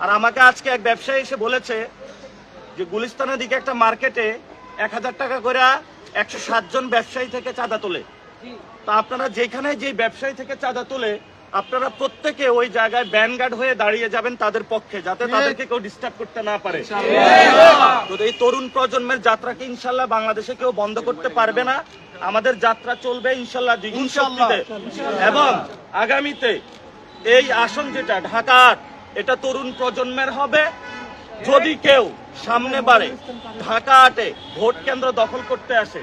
আর আমাকে আজকে এক ব্যবসায়ী এসে বলেছে যে গুলিস্তানের দিকে একটা মার্কেটে 1000 টাকা করে 107 জন ব্যবসায়ী থেকে চাঁদা তোলে। তা আপনারা যেখানে যে ব্যবসায়ী থেকে চাঁদা তোলে আপনারা প্রত্যেকে ওই জায়গায় ব্যানগার্ড হয়ে দাঁড়িয়ে যাবেন তাদের পক্ষে, যাতে তাদেরকে কেউ ডিস্টার্ব করতে না পারে। তো এই তরুণ প্রজন্মের যাত্রাকে ইনশাল্লাহ বাংলাদেশে কেউ বন্ধ করতে পারবে না। আমাদের যাত্রা চলবে ইনশাল্লাহ দ্বিগুণ শক্তিতে। এবং আগামীতে এই আসন যেটা ঢাকার, এটা তরুণ প্রজন্মের হবে। যদি কেউ সামনে বারে ঢাকা 8-এ ভোট কেন্দ্র দখল করতে আসে,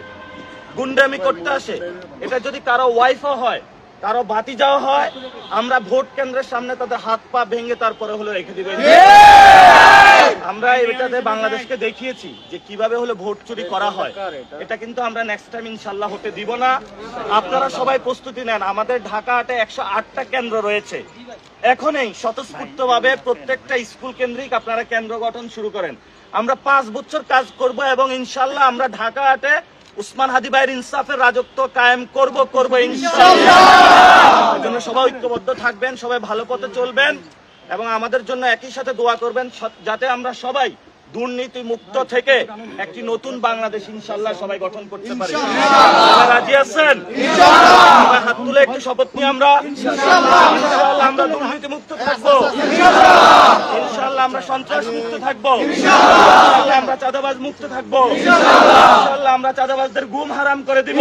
গুন্ডামি করতে আসে, এটা যদি কারো ওয়াইফও হয়, কারো ভাতিজাও হয়, আমরা ভোট কেন্দ্রের সামনে তাদের হাত পা ভেঙে তারপরে হলো রেখে দিবেন। আমরা এটাতে বাংলাদেশকে দেখিয়েছি যে কিভাবে হলো ভোট চুরি করা হয়। এটা কিন্তু আমরা নেক্সট টাইম ইনশাল্লাহ হতে দিব না। আপনারা সবাই প্রস্তুতি নেন। আমাদের ঢাকা 8-এ 108টা কেন্দ্র রয়েছে। এখনই স্বতঃস্ফূর্তভাবে প্রত্যেকটা স্কুল কেন্দ্রিক আপনারা কেন্দ্র গঠন শুরু করেন। আমরা 5 বছর কাজ করব এবং ইনশাল্লাহ আমরা ঢাকা 8-এ উসমান হাদি ভাইয়ের ইনসাফের রাজত্ব কায়েম করব ইনশাআল্লাহ। এজন্য সবাই ঐক্যবদ্ধ থাকবেন, সবাই ভালো পথে চলবেন এবং আমাদের জন্য একই সাথে দোয়া করবেন যাতে আমরা সবাই দুর্নীতি মুক্ত থেকে একটি নতুন বাংলাদেশ ইনশাআল্লাহ সবাই গঠন করতে পারি। আপনারা রাজি আছেন? ইনশাআল্লাহ। হাত তুলে একটু শপথ নিয়ে আমরা ইনশাআল্লাহ আমরা দুর্নীতি মুক্ত থাকবো, ইনশাআল্লাহ আমরা সন্ত্রাস মুক্ত থাকবো, ইনশাআল্লাহ আমরা চাঁদাবাজ মুক্ত থাকবো, ইনশাআল্লাহ আমরা চাঁদাবাজদের গুম হারাম করে দিব,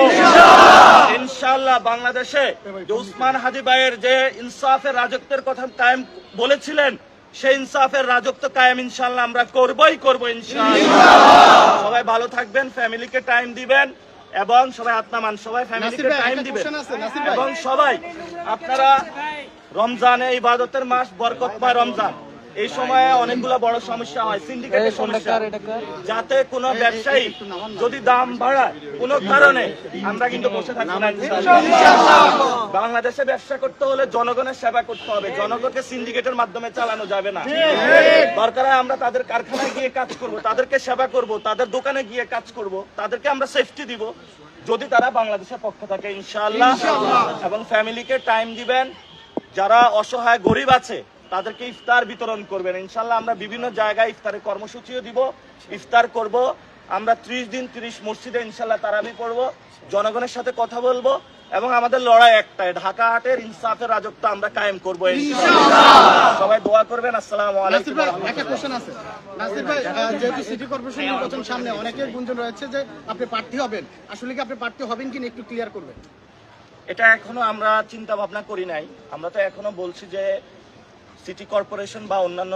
ইনশাআল্লাহ। বাংলাদেশে যে উসমান হাদি ভাইয়ের যে ইনসাফের রাজত্বের কথা কায়েম বলেছিলেন, সেই ইনসাফের রাজত্ব কায়েম ইনশাআল্লাহ আমরা করবো ইনশাআল্লাহ। সবাই ভালো থাকবেন, ফ্যামিলিকে টাইম দিবেন এবং সবাই আত্মামান, সবাই ফ্যামিলিকে টাইম দিবেন এবং সবাই আপনারা রমজানে ইবাদতের মাস, বরকতময় রমজান, এই সময়ে অনেকগুলো বড় সমস্যা হয়, সিন্ডিকেটের সমস্যা। যাতে কোনো ব্যবসায়ী যদি দাম বাড়ায় কোনো কারণে, আমরা কিন্তু বসে থাকবো না। বাংলাদেশে ব্যবসা করতে হলে জনগণের সেবা করতে হবে, জনগণকে সিন্ডিকেটের মাধ্যমে চালানো যাবে না। দরকার হয় আমরা তাদের কারখানায় গিয়ে কাজ করব, তাদেরকে সেবা করব, তাদের দোকানে গিয়ে কাজ করব, তাদেরকে আমরা সেফটি দিব যদি তারা বাংলাদেশের পক্ষে থাকে ইনশাআল্লাহ। এবং ফ্যামিলিকে টাইম দিবেন। যারা অসহায় গরিব আছে তাদেরকে ইফতার বিতরণ করবেন ইনশাআল্লাহ। আমরা বিভিন্ন জায়গায় ইফতারের কর্মসূচিও দিব, ইফতার করব। আমরা 30 দিন 30 মসজিদে ইনশাআল্লাহ তারাবি পড়ব, জনগণের সাথে কথা বলবো এবং আমাদের লড়াই একটাই, ঢাকা 8-এর ইনসাফের রাজত্ব আমরা কায়েম করবো ইনশাআল্লাহ। সবাই দোয়া করবেন। আসসালামু আলাইকুম। একটা কোশ্চেন আছে নাসির ভাই, যেহেতু সিটি কর্পোরেশন নির্বাচন সামনে, অনেকের গুঞ্জন রয়েছে যে আপনি প্রার্থী হবেন, আসলে কি আপনি প্রার্থী হবেন কিনা একটু ক্লিয়ার করবেন? এটা এখনো আমরা চিন্তা ভাবনা করি নাই। আমরা তো এখনো বলছি যে সিটি কর্পোরেশন বা অন্যান্য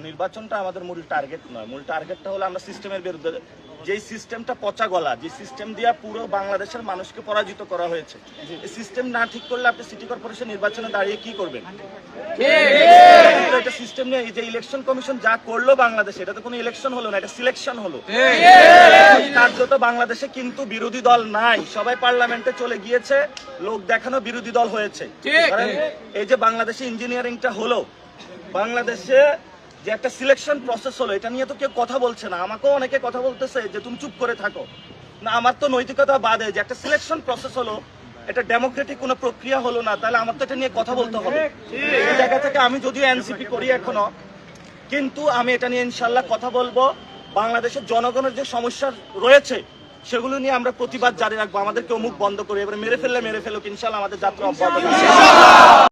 নির্বাচনটা আমাদের মূল টার্গেট নয়। মূল টার্গেটটা হলো আমরা সিস্টেমের বিরুদ্ধে, যেই সিস্টেমটা পচা গলা, যে সিস্টেম দিয়ে পুরো বাংলাদেশের মানুষকে পরাজিত করা হয়েছে, এই সিস্টেম না ঠিক করলে আপনি সিটি কর্পোরেশন নির্বাচনে দাঁড়িয়ে কি করবেন? এটা সিস্টেম নিয়ে এই যে ইলেকশন কমিশন যা করলো বাংলাদেশে, এটা তো কোনো ইলেকশন হলো না, এটা সিলেকশন হলো। কার্যত বাংলাদেশে কিন্তু বিরোধী দল নাই, সবাই পার্লামেন্টে চলে গিয়েছে, লোক দেখানো বিরোধী দল হয়েছে। এই যে বাংলাদেশে ইঞ্জিনিয়ারিংটা হলো, বাংলাদেশে যে একটা সিলেকশন প্রসেস হলো, এটা নিয়ে তো কেউ কথা বলছে না। আমাকেও অনেকে কথা বলতেছে যে তুমি চুপ করে থাকো না। আমার তো নৈতিকতা বাদে যে একটা সিলেকশন প্রসেস হলো, এটা ডেমোক্রেটিক কোনো প্রক্রিয়া হলো না, তাহলে আমার তো এটা নিয়ে কথা বলতে হবে। এই জায়গা থেকে আমি যদিও এনসিপি করি এখনো, কিন্তু আমি এটা নিয়ে ইনশাল্লাহ কথা বলবো। বাংলাদেশের জনগণের যে সমস্যা রয়েছে সেগুলো নিয়ে আমরা প্রতিবাদ জারি রাখবো। আমাদেরকে মুখ বন্ধ করে এবারে মেরে ফেলুক ইনশাল্লাহ আমাদের যাত্রা অব্যাহত থাকবে।